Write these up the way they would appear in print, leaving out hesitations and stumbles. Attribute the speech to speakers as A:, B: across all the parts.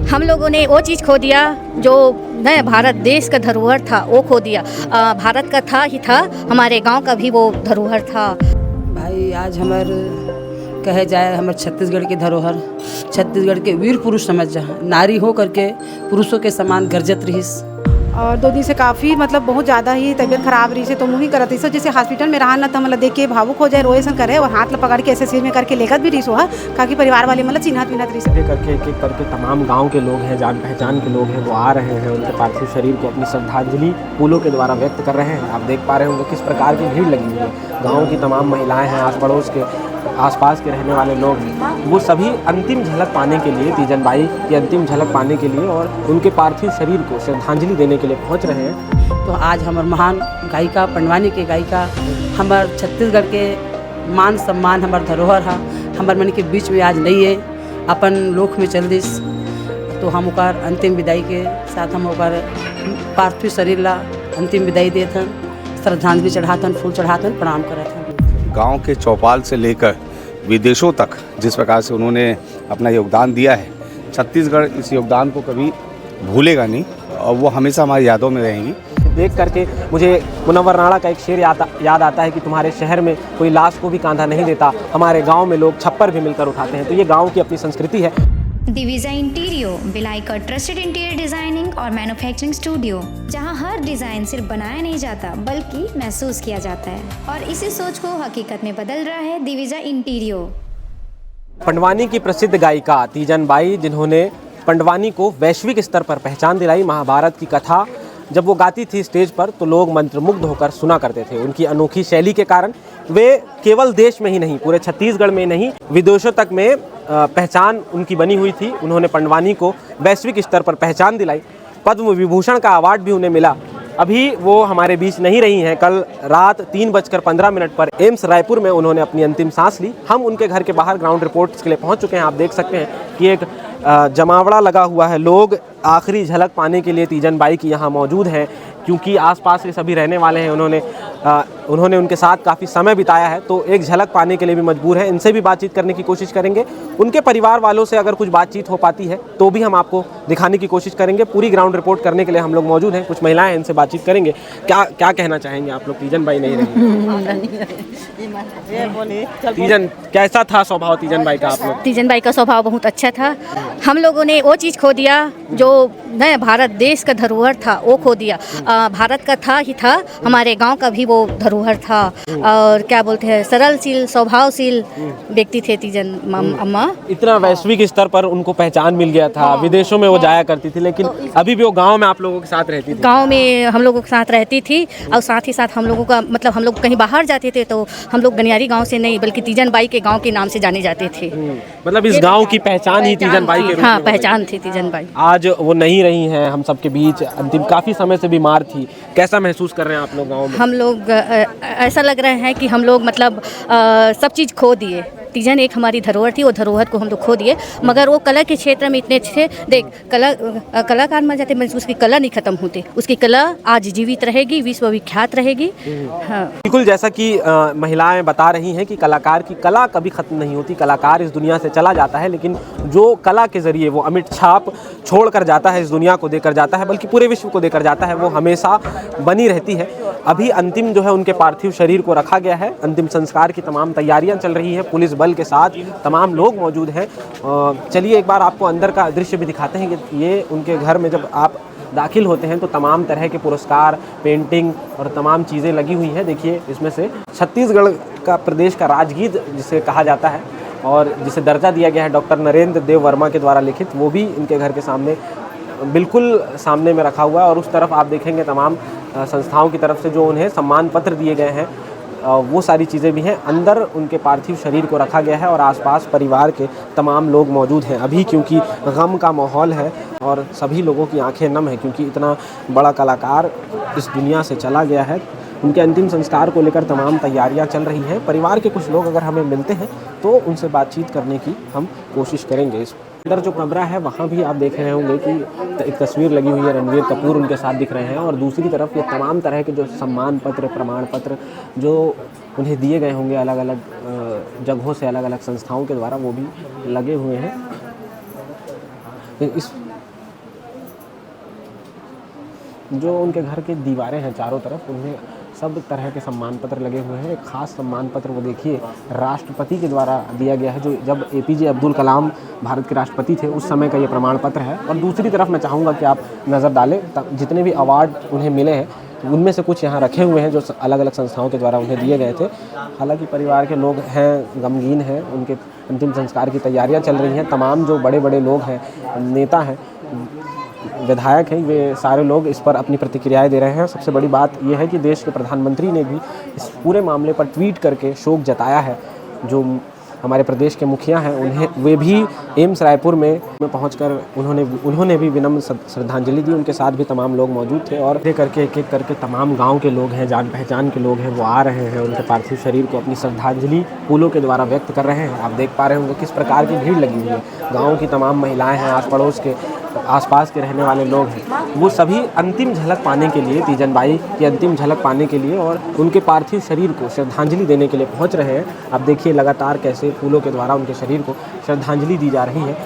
A: हम लोगों ने वो चीज़ खो दिया जो नए भारत देश का धरोहर था, वो खो दिया। भारत का था ही था, हमारे गांव का भी वो धरोहर था।
B: भाई आज हमार कहे जाए हमारे छत्तीसगढ़ की धरोहर, छत्तीसगढ़ के वीर पुरुष समझ जा, नारी हो करके पुरुषों के समान गर्जत रहीस।
C: और 2 दिन से काफ़ी मतलब बहुत ज़्यादा ही तबीयत खराब रही से, तो मुँह ही करत रही सो जैसे हॉस्पिटल में रहा ना, तो मतलब देख के भावुक हो जाए, रोए सन करे और हाथ पकड़ के ऐसे सिर में करके लेकर भी रही सो है, काकि परिवार वाले मतलब चिन्हत विन्हत रही से
D: करके एक एक करके तमाम गांव के लोग हैं, जान पहचान के लोग हैं, वो आ रहे हैं उनके पार्थिव शरीर को अपनी श्रद्धांजलि फूलों के द्वारा व्यक्त कर रहे हैं। आप देख पा रहे होंगे किस प्रकार की भीड़ लगी हुई है। गाँव की तमाम महिलाएँ हैं, आस पड़ोस के आसपास के रहने वाले लोग, वो सभी अंतिम झलक पाने के लिए, तीजन बाई की अंतिम झलक पाने के लिए और उनके पार्थिव शरीर को श्रद्धांजलि देने के लिए पहुंच रहे हैं।
B: तो आज हमार महान गायिका, पंडवानी के गायिका, हमार छत्तीसगढ़ के मान सम्मान, हमार धरोहर है, हमार मन के बीच में आज नहीं है, अपन लोक में चल दिस। तो हम ओकर अंतिम विदाई के साथ हम ओकर पार्थिव शरीर ला अंतिम विदाई देथन, श्रद्धांजलि चढ़ातन, फूल चढ़ातन, प्रणाम करथन।
E: गांव के चौपाल से लेकर विदेशों तक जिस प्रकार से उन्होंने अपना योगदान दिया है, छत्तीसगढ़ इस योगदान को कभी भूलेगा नहीं और वो हमेशा हमारी यादों में रहेंगी।
D: देख करके मुझे मुनव्वर राणा का एक शेर याद आता है कि तुम्हारे शहर में कोई लाश को भी कांधा नहीं देता, हमारे गांव में लोग छप्पर भी मिलकर उठाते हैं। तो ये गांव की अपनी संस्कृति है।
F: दिविजा इंटीरियो, भिलाई का ट्रस्टेड इंटीरियर डिजाइनिंग और मैन्युफैक्चरिंग स्टूडियो, जहां हर डिजाइन सिर्फ बनाया नहीं जाता बल्कि महसूस किया जाता है, और इसी सोच को हकीकत में बदल रहा है दिविजा इंटीरियो।
D: पंडवानी की प्रसिद्ध गायिका तीजन बाई, जिन्होंने पंडवानी को वैश्विक स्तर पर पहचान दिलाई। महाभारत की कथा जब वो गाती थी स्टेज पर तो लोग मंत्रमुग्ध होकर सुना करते थे। उनकी अनोखी शैली के कारण वे केवल देश में ही नहीं, पूरे छत्तीसगढ़ में नहीं, विदेशों तक में पहचान उनकी बनी हुई थी। उन्होंने पंडवानी को वैश्विक स्तर पर पहचान दिलाई। पद्म विभूषण का अवार्ड भी उन्हें मिला। अभी वो हमारे बीच नहीं रही हैं। कल रात 3:15 पर एम्स रायपुर में उन्होंने अपनी अंतिम सांस ली। हम उनके घर के बाहर ग्राउंड रिपोर्ट्स के लिए पहुंच चुके हैं। आप देख सकते हैं कि एक जमावड़ा लगा हुआ है। लोग आखिरी झलक पाने के लिए तीजन बाई की यहाँ मौजूद हैं, क्योंकि आसपास के सभी रहने वाले हैं। उन्होंने उनके साथ काफ़ी समय बिताया है, तो एक झलक पाने के लिए भी मजबूर है। इनसे भी बातचीत करने की कोशिश करेंगे। उनके परिवार वालों से अगर कुछ बातचीत हो पाती है तो भी हम आपको दिखाने की कोशिश करेंगे। पूरी ग्राउंड रिपोर्ट करने के लिए हम लोग मौजूद हैं। कुछ महिलाएं हैं, इनसे बातचीत करेंगे। क्या कहना चाहेंगे आप लोग? तीजन बाई नहीं रही। तीजन, कैसा था स्वभाव तीजन बाई का? आप लोग,
A: तीजन बाई का स्वभाव बहुत अच्छा था। हम लोगों ने वो चीज़ खो दिया जो नए भारत देश का धरोहर था, वो खो दिया। भारत का था ही था, हमारे गांव का भी वो धरोहर था। और क्या बोलते हैं, सरलशील स्वभावशील व्यक्ति थे तीजन अम्मा।
D: इतना वैश्विक स्तर पर उनको पहचान मिल गया था। विदेशों में वो जाया करती थी, लेकिन अभी भी वो गांव में आप लोगों के साथ रहती थी।
A: गांव में हम लोगों के साथ रहती थी, और साथ ही साथ हम लोगों का मतलब हम लोग कहीं बाहर जाते थे तो हम लोग गनियारी गांव से नहीं बल्कि तीजन बाई के गांव के नाम से जाने जाते थे।
D: मतलब इस गांव की पहचान ही तीजन बाई के रूप में।
A: हाँ, पहचान थी तीजन बाई।
D: आज वो नहीं रही हैं हम सबके बीच। अंतिम काफ़ी समय से बीमार थी। कैसा महसूस कर रहे हैं आप लोग गाँव में?
A: हम लोग ऐसा लग रहा है कि हम लोग मतलब सब चीज़ खो दिए। तीजन एक हमारी धरोहर थी, वो धरोहर को हम लोग खो दिए। मगर वो कला के क्षेत्र में इतने अच्छे, देख कलाकार मर जाते मगर उसकी कला नहीं खत्म होती। उसकी कला आज जीवित रहेगी, विश्वविख्यात रहेगी। हाँ,
D: बिल्कुल जैसा कि महिलाएं बता रही हैं कि कलाकार की कला कभी ख़त्म नहीं होती। कलाकार इस दुनिया से चला जाता है, लेकिन जो कला के ज़रिए वो अमिट छाप छोड़ कर जाता है, इस दुनिया को देकर जाता है, बल्कि पूरे विश्व को देकर जाता है, वो हमेशा बनी रहती है। अभी अंतिम जो है उनके पार्थिव शरीर को रखा गया है। अंतिम संस्कार की तमाम तैयारियां चल रही हैं। पुलिस बल के साथ तमाम लोग मौजूद हैं। चलिए एक बार आपको अंदर का दृश्य भी दिखाते हैं कि ये उनके घर में जब आप दाखिल होते हैं तो तमाम तरह के पुरस्कार, पेंटिंग और तमाम चीज़ें लगी हुई हैं। देखिए, इसमें से छत्तीसगढ़ का प्रदेश का राजगीत जिसे कहा जाता है और जिसे दर्जा दिया गया है डॉक्टर नरेंद्र देव वर्मा के द्वारा लिखित, वो भी इनके घर के सामने बिल्कुल सामने में रखा हुआ है। और उस तरफ आप देखेंगे तमाम संस्थाओं की तरफ से जो उन्हें सम्मान पत्र दिए गए हैं, वो सारी चीज़ें भी हैं। अंदर उनके पार्थिव शरीर को रखा गया है और आसपास परिवार के तमाम लोग मौजूद हैं अभी, क्योंकि गम का माहौल है और सभी लोगों की आंखें नम हैं, क्योंकि इतना बड़ा कलाकार इस दुनिया से चला गया है। उनके अंतिम संस्कार को लेकर तमाम तैयारियां चल रही हैं। परिवार के कुछ लोग अगर हमें मिलते हैं तो उनसे बातचीत करने की हम कोशिश करेंगे। इस अंदर जो कमरा है वहाँ भी आप देख रहे होंगे कि एक तस्वीर लगी हुई है, रणवीर कपूर उनके साथ दिख रहे हैं। और दूसरी तरफ ये तमाम तरह के जो सम्मान पत्र, प्रमाण पत्र जो उन्हें दिए गए होंगे अलग अलग जगहों से, अलग अलग संस्थाओं के द्वारा वो भी लगे हुए हैं। इस जो उनके घर के दीवारें हैं चारों तरफ, उनमें सब तरह के सम्मान पत्र लगे हुए हैं। एक खास सम्मान पत्र वो देखिए राष्ट्रपति के द्वारा दिया गया है, जो जब APJ अब्दुल कलाम भारत के राष्ट्रपति थे उस समय का ये प्रमाण पत्र है। और दूसरी तरफ मैं चाहूँगा कि आप नज़र डालें, जितने भी अवार्ड उन्हें मिले हैं उनमें से कुछ यहाँ रखे हुए हैं जो अलग अलग संस्थाओं के द्वारा उन्हें दिए गए थे। हालांकि परिवार के लोग हैं, गमगीन हैं, उनके अंतिम संस्कार की तैयारियाँ चल रही हैं। तमाम जो बड़े बड़े लोग हैं, नेता हैं, विधायक हैं, वे सारे लोग इस पर अपनी प्रतिक्रियाएं दे रहे हैं। सबसे बड़ी बात यह है कि देश के प्रधानमंत्री ने भी इस पूरे मामले पर ट्वीट करके शोक जताया है। जो हमारे प्रदेश के मुखिया हैं वे भी एम्स रायपुर में पहुंचकर उन्होंने भी विनम्र श्रद्धांजलि दी। उनके साथ भी तमाम लोग मौजूद थे और एक एक करके तमाम गांव के लोग हैं, जान पहचान के लोग हैं, वो आ रहे हैं उनके पार्थिव शरीर को अपनी श्रद्धांजलि फूलों के द्वारा व्यक्त कर रहे हैं। आप देख पा रहे होंगे किस प्रकार की भीड़ लगी हुई है। गाँव की तमाम महिलाएँ हैं, आस पड़ोस के आसपास के रहने वाले लोग हैं, वो सभी अंतिम झलक पाने के लिए, तीजन बाई की अंतिम झलक पाने के लिए और उनके पार्थिव शरीर को श्रद्धांजलि देने के लिए पहुंच रहे हैं। आप देखिए लगातार कैसे फूलों के द्वारा उनके शरीर को श्रद्धांजलि दी जा रही है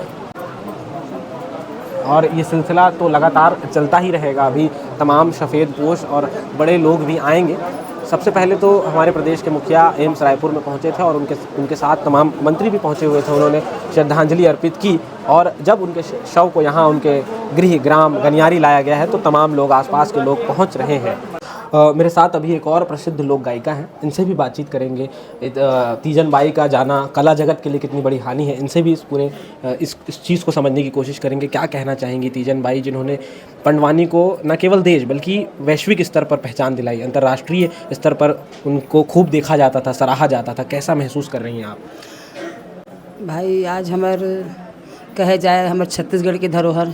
D: और ये सिलसिला तो लगातार चलता ही रहेगा। अभी तमाम सफ़ेद पोश और बड़े लोग भी आएंगे। सबसे पहले तो हमारे प्रदेश के मुखिया एम्स रायपुर में पहुंचे थे और उनके साथ तमाम मंत्री भी पहुंचे हुए थे। उन्होंने श्रद्धांजलि अर्पित की और जब उनके शव को यहाँ उनके गृह ग्राम गनियारी लाया गया है तो तमाम लोग, आसपास के लोग पहुंच रहे हैं। मेरे साथ अभी एक और प्रसिद्ध लोक गायिका हैं, इनसे भी बातचीत करेंगे। तीजन बाई का जाना कला जगत के लिए कितनी बड़ी हानि है, इनसे भी इस चीज़ को समझने की कोशिश करेंगे। क्या कहना चाहेंगी तीजन बाई, जिन्होंने पंडवानी को न केवल देश बल्कि वैश्विक स्तर पर पहचान दिलाई, अंतर्राष्ट्रीय स्तर पर उनको खूब देखा जाता था, सराहा जाता था। कैसा महसूस कर रही हैं आप?
B: भाई आज कहे जाए हमारे छत्तीसगढ़ की धरोहर,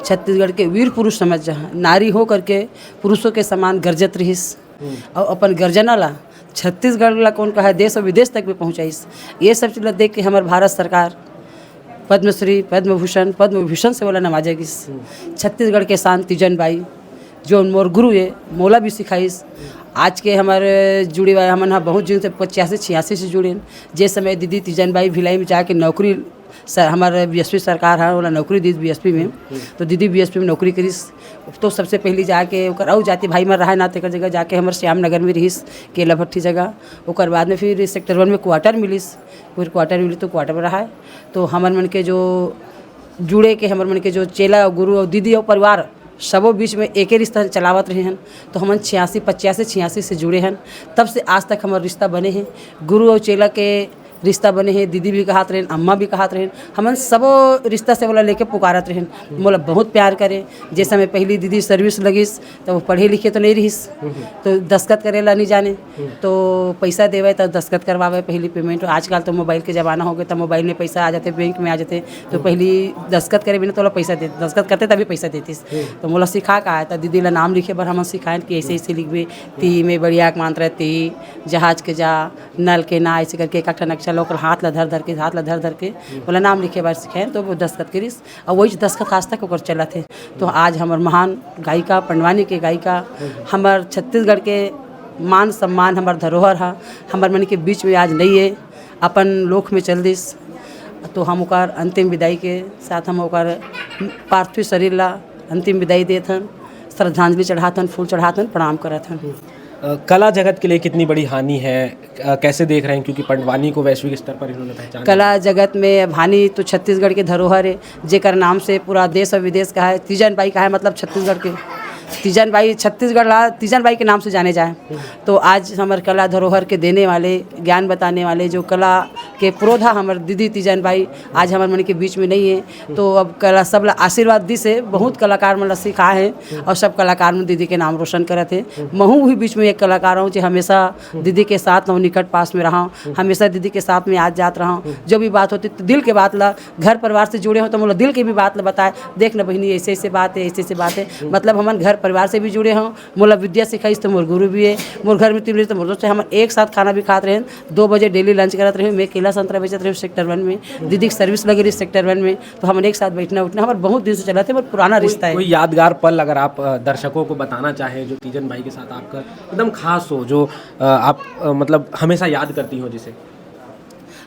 B: छत्तीसगढ़ के वीर पुरुष समझ जहाँ नारी हो करके पुरुषों के समान गर्जत रहीस और अपन गर्जना ला छत्तीसगढ़ ला कौन कहा देश और विदेश तक भी पहुँचाईस। ये सब चीज़ देख के हमारे भारत सरकार पद्मश्री, पद्म भूषण से बोला नवाजेगिस। छत्तीसगढ़ के शान तीजन बाई जो मोर गुरु है मोला भी सिखाईस। आज के हमारे जुड़े हुए हमन हाँ बहुत दिन से 85-86 से जुड़े। जे समय दीदी तीजन बाई भिलाई में जाके नौकरी हमारे BSP सरकार है वाला नौकरी दी BSP में, तो दीदी BSP में नौकरी करीस। तो सबसे पहली जाके और जाति भाई में रहा ना तेकर जगह जाके हमारे श्याम नगर में रहीस केला भट्टी जगह। और बाद में फिर सेक्टर 1 में क्वार्टर मिलीस, फिर क्वार्टर मिली तो क्वार्टर में रहा है। तो हमर मन के जो जुड़े के हमर मन के जो चेला और गुरु और दीदी और परिवार सबों बीच में एक ही रिश्ता चलावत रहे हैं। तो हमन 85 से जुड़े हैं, तब से आज तक हमारे रिश्ता बने हैं। गुरु और चेला के रिश्ता बने हैं, दीदी भी कहत रहें, अम्मा भी कहत रहें। हमन सबो रिश्ता से बोला लेके पुकारत रहें, बोला बहुत प्यार करे। जैसे मैं पहली दीदी सर्विस लगिस तो वो पढ़े लिखे तो नहीं रहीस, तो दस्खत करेला नहीं जाने, तो पैसा देवे तो दस्खत करवावे पहली पेमेंट। आजकल तो मोबाइल के ज़माना हो गया, तो मोबाइल में पैसा आ जाते, बैंक में आ जाते। तो पहली दस्खत करे बिना तो पैसा दे, दस्खत करते तभी पैसा देतीस। तो मोला सिखा का तो दीदी ला नाम लिखे बर हम सिखाएं कि ऐसे ऐसे लिखबे, ती में बढ़िया मात्रा ती, जहाज के जा, नल के ना, ऐसे करके एक अक्ठा नक्शा लोग हाथ ला धर धर के बोला नाम लिखे बार सिखाएं। तो वो दस्खत करीस और वही दस्खत आज तक ओकर चला थे। तो आज हमार महान गायिका, पंडवानी के गायिका, हमार छत्तीसगढ़ के मान सम्मान, हमार धरोहर है, हमार मन के बीच में आज नहीं है, अपन लोक में चल दिस। तो हम ओकर अंतिम विदाई के साथ हम ओकर पार्थिव शरीर ला अंतिम विदाई देत हन, श्रद्धांजलि चढ़ातन, फूल चढ़ातन, प्रणाम करत हन।
D: कला जगत के लिए कितनी बड़ी हानि है, कैसे देख रहे हैं? क्योंकि पंडवानी को वैश्विक स्तर पर इन्होंने पहचान।
B: कला जगत में हानि तो छत्तीसगढ़ के धरोहर है, जेकर नाम से पूरा देश और विदेश का है। तीजन बाई का है मतलब छत्तीसगढ़ के तीजन बाई, छत्तीसगढ़ ला तीजन बाई के नाम से जाने जाए। तो आज हमारे कला धरोहर के देने वाले, ज्ञान बताने वाले, जो कला के प्रोधा हमारे दीदी तीजन बाई आज हमारे मन के बीच में नहीं है। तो अब कला सब ला आशीर्वाद दी से बहुत कलाकार मन ला सिखा है और सब कलाकार में दीदी के नाम रोशन करत है। महू भी बीच में एक कलाकार हूँ जो हमेशा दीदी के साथ रहूँ, निकट पास में रहा, हमेशा दीदी के साथ में आज जात रहा। जो भी बात होती तो दिल के बात ला, घर परिवार से जुड़े हो तो मोला दिल की भी बात ला बताए, देख न बहनी ऐसे ऐसे बात है, ऐसे ऐसे बात है। मतलब हम घर परिवार से भी जुड़े हों, मोला विद्या सिखाईस तो मोर गुरु भी है, मोर घर में 3 बजे तो मोर दोस्त हम एक साथ खाना भी खाते रहे, 2 बजे डेली लंच करते रहे। मैं केला संतरा बेचते रहे सेक्टर 1 में, दीदी की सर्विस लगी रही सेक्टर 1 में, तो हम एक साथ बैठना उठना हमारे बहुत दिन से चला थे, बहुत पुराना रिश्ता है।
D: कोई यादगार पल अगर आप दर्शकों को बताना चाहें जो तीजन बाई के साथ आपका एकदम खास हो, जो आप मतलब हमेशा याद करती हो जिसे?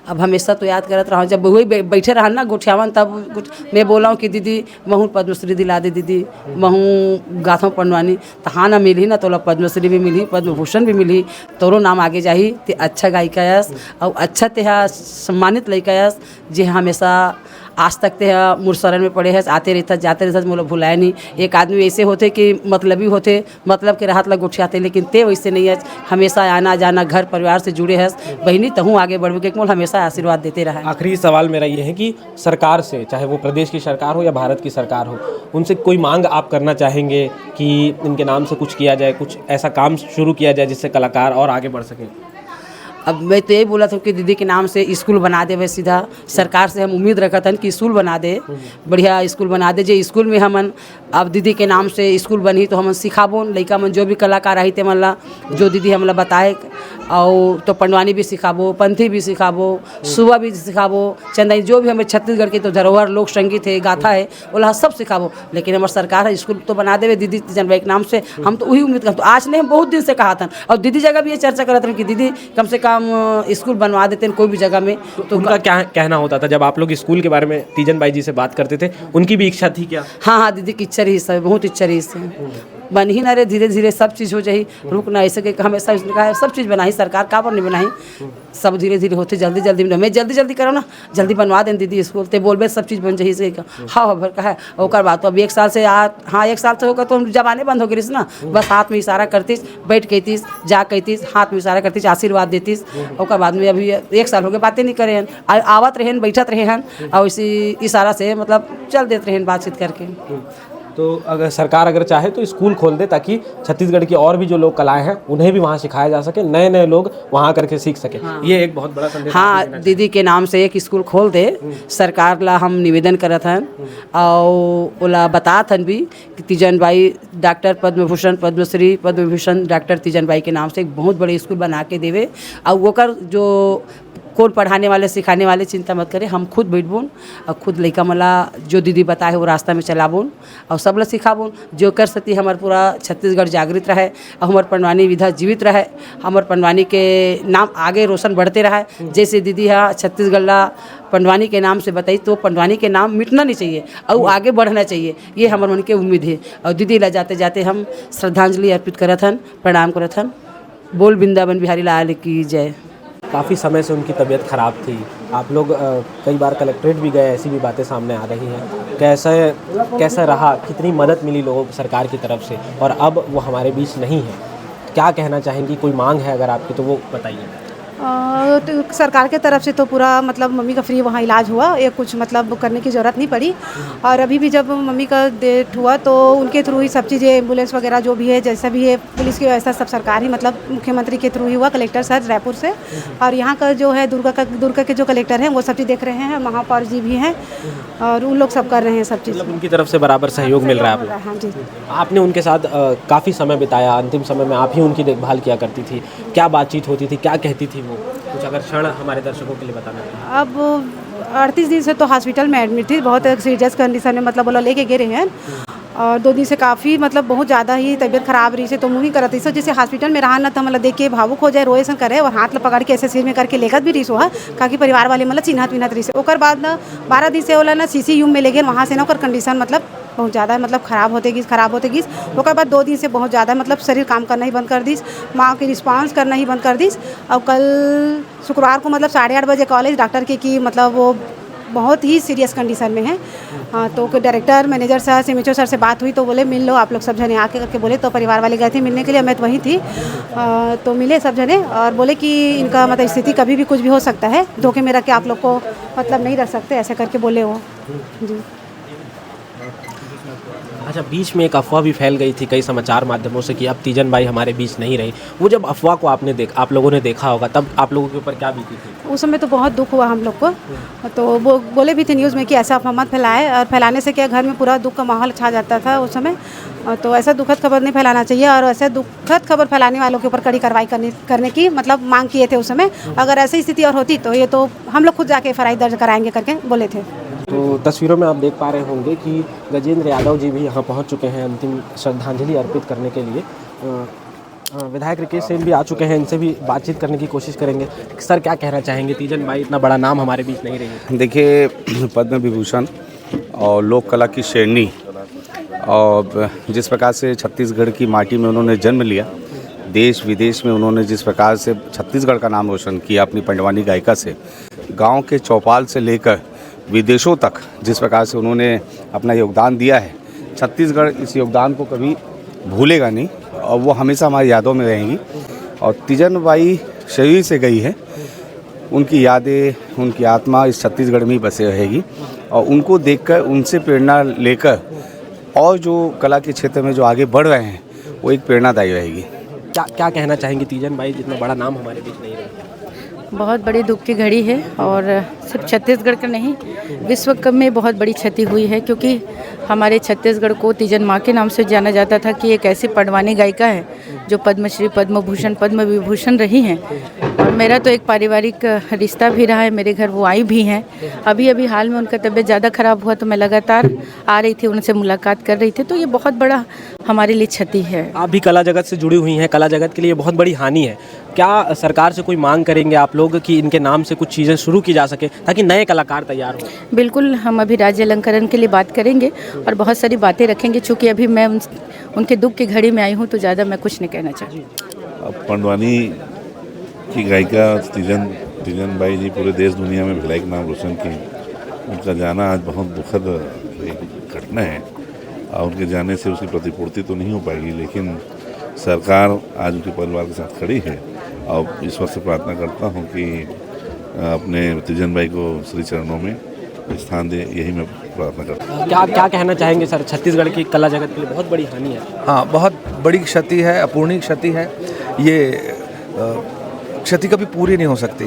B: अब हमेशा तो याद करत रहा, जब वही बैठे रहा ना गोठियावन तब मैं बोला हूँ कि दीदी महू पद्मश्री दिला दे, दीदी महू गाथों पंडवानी तो हाँ ना मिली ना, तो पद्मश्री भी मिली, पद्म भूषण भी मिली, तोरो नाम आगे जाही ते अच्छा गायिका यस और अच्छा तेहा सम्मानित लड़का यस जे हमेशा आज तक ते मुरसरन में पड़े है, आते रहता जाते रहता, मोला भुलाए नहीं। एक आदमी ऐसे होते कि मतलबी होते, मतलब के राहत ला गोठियाते, लेकिन ते वैसे नहीं है, हमेशा आना जाना घर परिवार से जुड़े है। बहनी तहूँ आगे बढ़ के मोल हमेशा आशीर्वाद देते रहे।
D: आखिरी सवाल मेरा ये है कि सरकार से, चाहे वो प्रदेश की सरकार हो या भारत की सरकार हो, उनसे कोई मांग आप करना चाहेंगे कि इनके नाम से कुछ किया जाए, कुछ ऐसा काम शुरू किया जाए जिससे कलाकार और आगे बढ़ सकें?
B: अब मैं तो यही बोला था कि दीदी के नाम से स्कूल बना दे, वैसे सीधा सरकार से हम उम्मीद रखा था कि स्कूल बना दे, बढ़िया स्कूल बना दे, जो स्कूल में हमन अब दीदी के नाम से स्कूल बनी तो हमन सिखाबो लड़का मन जो भी कलाकार रही थे मतलब जो दीदी हमला बताए, और तो पंडवानी भी सिखाबो, पंथी भी सिखाबो, सुबह भी सिखाबो, चंदाई जो भी हमें छत्तीसगढ़ के तो धरोहर लोक संगीत है, गाथा है, बोला सब सिखाबो। लेकिन हमारे सरकार है स्कूल तो बना देवे दीदी जनबाई के नाम से, हम तो वही उम्मीद करते। आज नहीं, हम बहुत दिन से कहा था और दीदी जगह भी ये चर्चा करते रहे कि दीदी कम से कम स्कूल बनवा देते हैं कोई भी जगह में। तो
D: उनका क्या कहना होता था जब आप लोग स्कूल के बारे में तीजन बाई जी से बात करते थे? उनकी भी इच्छा थी क्या?
B: हाँ हाँ, दीदी की इच्छा रही, सब बहुत इच्छा रही इससे बन ही ना रहे, धीरे धीरे सब चीज़ हो जाए, रुक ना ऐसे कि हमेशा इसने कहा सब चीज़ बनाई सरकार, का पर नहीं बनाई, सब धीरे धीरे होते जल्दी जल्दी में। मैं जल्दी जल्दी करो ना, जल्दी बनवा दें दीदी स्कूल, ते बोलबे सब चीज़ बन जाए। से हाँ भर का है और बात तो अब 1 साल से हाँ 1 साल से होगा तो हम जबाने बंद हो गई ना, बस हाथ में इशारा करतीस, बैठ कहतीस, जा कहतीस, हाथ में इशारा करतीस, आशीर्वाद देतीस, और बाद में अभी 1 साल हो गए बातें नहीं करे, आवत रहे बैठत रहे हैं और इसी इशारा से मतलब चल देते रहे बातचीत करके।
D: तो अगर सरकार चाहे तो स्कूल खोल दे ताकि छत्तीसगढ़ की और भी जो लोक कलाएं हैं उन्हें भी वहाँ सिखाया जा सके, नए नए लोग वहाँ करके सीख सके। हाँ। ये एक बहुत बड़ा संदेश।
B: हाँ, दीदी के नाम से एक स्कूल खोल दे, सरकार ला हम निवेदन करत हन और ओला बतात हन भी कि तीजन बाई डॉक्टर पद्मभूषण पद्मश्री पद्मभूषण डॉक्टर तीजन बाई के नाम से एक बहुत बड़े स्कूल बना के देवे, और वो जो कौन पढ़ाने वाले सिखाने वाले चिंता मत करे, हम खुद बैठबोन और खुद लड़का मला जो दीदी बताए वो रास्ता में चलाबोन और सब ला सिखाबोन, जो कर सकती हमार पूरा छत्तीसगढ़ जागृत रहे और हमार पंडवानी विधा जीवित रहे, हमार पंडवानी के नाम आगे रोशन बढ़ते रहे। जैसे दीदी हाँ छत्तीसगढ़ ला पंडवानी के नाम से बताई तो पंडवानी के नाम मिटना नहीं चाहिए और आगे बढ़ना चाहिए, ये हमारे मन के उम्मीद है। और दीदी ला जाते जाते हम श्रद्धांजलि अर्पित करत हन, प्रणाम करत हन। बोल वृंदावन बिहारी लाल की जय।
D: काफ़ी समय से उनकी तबीयत ख़राब थी, आप लोग कई बार कलेक्ट्रेट भी गए, ऐसी भी बातें सामने आ रही हैं। कैसा रहा, कितनी मदद मिली लोगों को सरकार की तरफ से, और अब वो हमारे बीच नहीं है, क्या कहना चाहेंगी? कोई मांग है अगर आपकी तो वो बताइए।
C: तो सरकार के तरफ से तो पूरा मतलब मम्मी का फ्री वहाँ इलाज हुआ, ये कुछ मतलब करने की ज़रूरत नहीं पड़ी। और अभी भी जब मम्मी का डेथ हुआ तो उनके थ्रू ही सब चीज़ें, एम्बुलेंस वगैरह जो भी है, जैसा भी है, पुलिस की व्यवस्था सब सरकार ही मतलब मुख्यमंत्री के थ्रू ही हुआ, कलेक्टर सर रायपुर से। और यहाँ का जो है दुर्गा के जो कलेक्टर हैं वो सब चीज़ देख रहे हैं, महापौर जी भी हैं और उन लोग सब कर रहे हैं सब चीज़,
D: मतलब उनकी तरफ से बराबर सहयोग मिल रहा है आपको?
C: हाँ जी। आपने
D: आपने उनके साथ काफ़ी समय बिताया, अंतिम समय में आप ही उनकी देखभाल किया करती थी, क्या बातचीत होती थी, क्या कहती थी वो? कुछ अगर क्षण हमारे दर्शकों के लिए बताना।
C: अब 38 दिन से तो हॉस्पिटल में एडमिट थी, बहुत सीरियस कंडीशन में, मतलब बोला लेके गए हैं। और 2 दिन से काफ़ी मतलब बहुत ज़्यादा ही तबीयत खराब रही से, तो मुँह ही करती सो जैसे हॉस्पिटल में रहा ना तो मतलब देख के भावुक हो जाए, रोए सन करे और हाथ पकड़ के ऐसे सिर में करके लेकर भी रही सो है, काकि परिवार वाले मतलब चिन्हत विन्हत रही से। ओकर बाद ना 12 दिन से बोला ना CCU में ले गए, वहाँ से ना ओकर कंडीशन मतलब बहुत ज़्यादा मतलब ख़राब होते गई। ओकर बाद 2 दिन से बहुत ज़्यादा मतलब शरीर काम करना ही बंद कर दिस, माँ की रिस्पांस करना ही बंद कर दिस। और कल शुक्रवार को मतलब 8:30 बजे कॉलेज डॉक्टर के कि मतलब वो बहुत ही सीरियस कंडीशन में है। हाँ, तो director manager sir CMHO sir से बात हुई तो बोले मिल लो आप लोग सब जने आके करके बोले, तो परिवार वाले गए थे मिलने के लिए, मैं तो वहीं थी। तो मिले सब जने और बोले कि इनका मतलब स्थिति कभी भी कुछ भी हो सकता है, धोखे में रख के आप लोग को मतलब नहीं रख सकते, ऐसे करके बोले वो जी।
D: अच्छा, बीच में एक अफवाह भी फैल गई थी कई समाचार माध्यमों से कि अब तीजन बाई हमारे बीच नहीं रही, वो जब अफवाह को आप लोगों ने देखा होगा तब आप लोगों के ऊपर क्या बीती थी?
C: उस समय तो बहुत दुख हुआ हम लोग को, तो वो बोले भी थे न्यूज़ में कि ऐसा अफवाह मत फैलाए, और फैलाने से क्या घर में पूरा दुख का माहौल छा जाता था उस समय। तो ऐसा दुखद खबर नहीं फैलाना चाहिए, और ऐसे दुखद खबर फैलाने वालों के ऊपर कड़ी कार्रवाई करने की मतलब मांग किए थे उस समय। अगर ऐसी स्थिति और होती तो ये तो हम लोग खुद जाके FIR दर्ज कराएंगे करके बोले थे।
D: तो तस्वीरों में आप देख पा रहे होंगे कि गजेंद्र यादव जी भी यहाँ पहुँच चुके हैं अंतिम श्रद्धांजलि अर्पित करने के लिए। विधायक रिकेश सेन भी आ चुके हैं, इनसे भी बातचीत करने की कोशिश करेंगे। सर क्या कहना चाहेंगे, तीजन बाई इतना बड़ा नाम हमारे बीच नहीं रही है।
E: देखिए, पद्म विभूषण और लोक कला की श्रेणी और जिस प्रकार से छत्तीसगढ़ की माटी में उन्होंने जन्म लिया, देश विदेश में उन्होंने जिस प्रकार से छत्तीसगढ़ का नाम रोशन किया अपनी पंडवानी गायिका से, गांव के चौपाल से लेकर विदेशों तक जिस प्रकार से उन्होंने अपना योगदान दिया है, छत्तीसगढ़ इस योगदान को कभी भूलेगा नहीं और वो हमेशा हमारी यादों में रहेंगी। और तीजन बाई शरीर से गई है, उनकी यादें, उनकी आत्मा इस छत्तीसगढ़ में ही बसे रहेगी और उनको देखकर, उनसे प्रेरणा लेकर और जो कला के क्षेत्र में जो आगे बढ़ रहे हैं वो एक प्रेरणादायी रहेगी।
D: क्या कहना चाहेंगे, तीजन बाई जितना बड़ा नाम हमारे बीच नहीं रही है।
G: बहुत बड़ी दुख की घड़ी है और सिर्फ छत्तीसगढ़ का नहीं, विश्व कप में बहुत बड़ी क्षति हुई है, क्योंकि हमारे छत्तीसगढ़ को तीजन माँ के नाम से जाना जाता था कि एक ऐसी पंडवानी गायिका है जो पद्मश्री, पद्म भूषण, पद्म विभूषण रही हैं। और मेरा तो एक पारिवारिक रिश्ता भी रहा है, मेरे घर वो आई भी हैं। अभी हाल में उनका तबीयत ज़्यादा ख़राब हुआ तो मैं लगातार आ रही थी, उनसे मुलाकात कर रही थी, तो ये बहुत बड़ा हमारे लिए क्षति है।
D: आप भी कला जगत से जुड़ी हुई हैं, कला जगत के लिए बहुत बड़ी हानि है। क्या सरकार से कोई मांग करेंगे आप लोग कि इनके नाम से कुछ चीज़ें शुरू की जा सके ताकि नए कलाकार तैयार हों?
G: बिल्कुल, हम अभी राज्य अलंकरण के लिए बात करेंगे और बहुत सारी बातें रखेंगे। चूँकि अभी मैं उनके दुख की घड़ी में आई हूँ तो ज़्यादा मैं कुछ नहीं कहना चाहती।
H: पंडवानी की गायिका तीजन बाई जी पूरे देश दुनिया में भिलाई का नाम रोशन की। उनका जाना आज बहुत दुखद एक घटना है और उनके जाने से उसकी प्रतिपूर्ति तो नहीं हो पाएगी, लेकिन सरकार आज उनके परिवार के साथ खड़ी है और ईश्वर से प्रार्थना करता हूँ कि अपने तीजन बाई को श्री चरणों में स्थान दे, यही मैं प्रार्थना करता हूँ।
D: क्या कहना चाहेंगे सर, छत्तीसगढ़ की कला जगत के लिए बहुत बड़ी हानि है।
I: हाँ, बहुत बड़ी क्षति है, अपूर्णीय क्षति है। ये क्षति कभी पूरी नहीं हो सकती।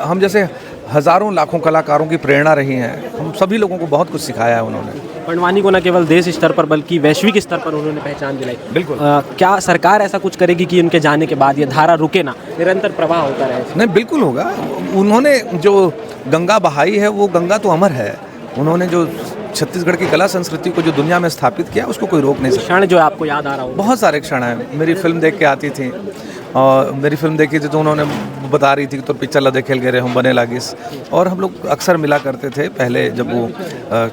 I: हम जैसे हज़ारों लाखों कलाकारों की प्रेरणा रही हैं, हम सभी लोगों को बहुत कुछ सिखाया है उन्होंने।
D: पंडवानी को न केवल देश स्तर पर बल्कि वैश्विक स्तर पर उन्होंने पहचान दिलाई।
I: बिल्कुल।
D: क्या सरकार ऐसा कुछ करेगी कि उनके जाने के बाद ये धारा रुके ना, निरंतर प्रवाह होता रहे?
I: नहीं, बिल्कुल होगा। उन्होंने जो गंगा बहाई है वो गंगा तो अमर है। उन्होंने जो छत्तीसगढ़ की कला संस्कृति को जो दुनिया में स्थापित किया उसको कोई रोक नहीं सकता।
D: क्षण जो आपको याद आ रहा हो?
I: बहुत सारे क्षण हैं। मेरी फिल्म देख के आती थी और मेरी फिल्म देखी थी तो उन्होंने बता रही थी कि तो पिक्चर लदे खेल गए हम बने लागिस, और हम लोग अक्सर मिला करते थे पहले जब वो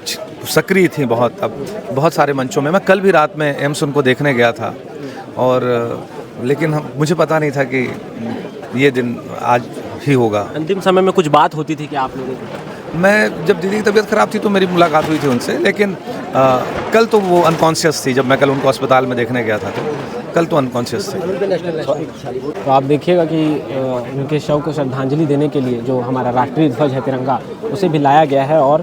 I: सक्रिय थी बहुत। अब बहुत सारे मंचों में, मैं कल भी रात में एम्स उनको देखने गया था और लेकिन मुझे पता नहीं था कि ये दिन आज ही होगा।
D: अंतिम समय में कुछ बात होती थी कि आप लोगों की?
I: मैं जब दीदी की तबीयत ख़राब थी तो मेरी मुलाकात हुई थी उनसे, लेकिन कल तो वो अनकॉन्शियस थी। जब मैं कल उनको अस्पताल में देखने गया था तो कल तो अनकॉन्शियस थे।
D: तो आप देखिएगा कि उनके शव को श्रद्धांजलि देने के लिए जो हमारा राष्ट्रीय ध्वज है तिरंगा, उसे भी लाया गया है और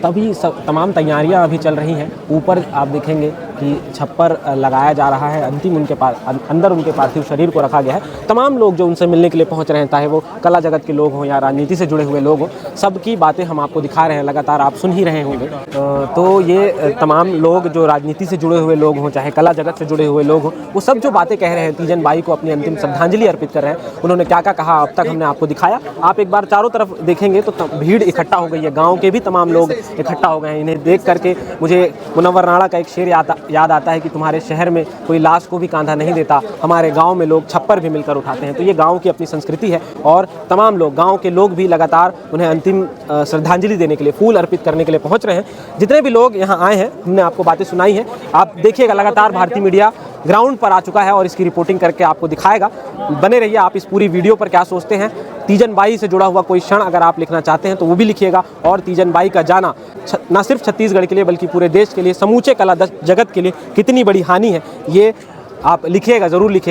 D: तभी तमाम तैयारियां अभी चल रही हैं। ऊपर आप देखेंगे कि छप्पर लगाया जा रहा है, अंतिम उनके अंदर उनके पार्थिव शरीर को रखा गया है। तमाम लोग जो उनसे मिलने के लिए पहुंच रहे हैं, चाहे वो कला जगत के लोग हों या राजनीति से जुड़े हुए लोग हों, सबकी बातें हम आपको दिखा रहे हैं, लगातार आप सुन ही रहे होंगे। तो ये तमाम लोग जो राजनीति से जुड़े हुए लोग हों, चाहे कला जगत से जुड़े हुए लोग हों, वो सब जो बातें कह रहे हैं, तीजन बाई को अपनी अंतिम श्रद्धांजलि अर्पित कर रहे हैं। उन्होंने क्या क्या कहा अब तक हमने आपको दिखाया। आप एक बार चारों तरफ देखेंगे तो भीड़ इकट्ठा हो गई है, गाँव के भी तमाम लोग इकट्ठा हो गए हैं। इन्हें देख करके मुझे मुनव्वर नाड़ा का एक शेर याद आता है कि तुम्हारे शहर में कोई लाश को भी कांधा नहीं देता, हमारे गांव में लोग छप्पर भी मिलकर उठाते हैं। तो ये गांव की अपनी संस्कृति है और तमाम लोग, गांव के लोग भी लगातार उन्हें अंतिम श्रद्धांजलि देने के लिए, फूल अर्पित करने के लिए पहुंच रहे हैं। जितने भी लोग यहां आए हैं, हमने आपको बातें सुनाई हैं। आप देखिएगा, लगातार भारतीय मीडिया ग्राउंड पर आ चुका है और इसकी रिपोर्टिंग करके आपको दिखाएगा। बने रहिए आप इस पूरी वीडियो पर। क्या सोचते हैं तीजन बाई से जुड़ा हुआ कोई क्षण अगर आप लिखना चाहते हैं तो वो भी लिखिएगा। और तीजन बाई का जाना न सिर्फ छत्तीसगढ़ के लिए बल्कि पूरे देश के लिए, समूचे कला जगत के लिए कितनी बड़ी हानि है, ये आप लिखिएगा, ज़रूर लिखिएगा।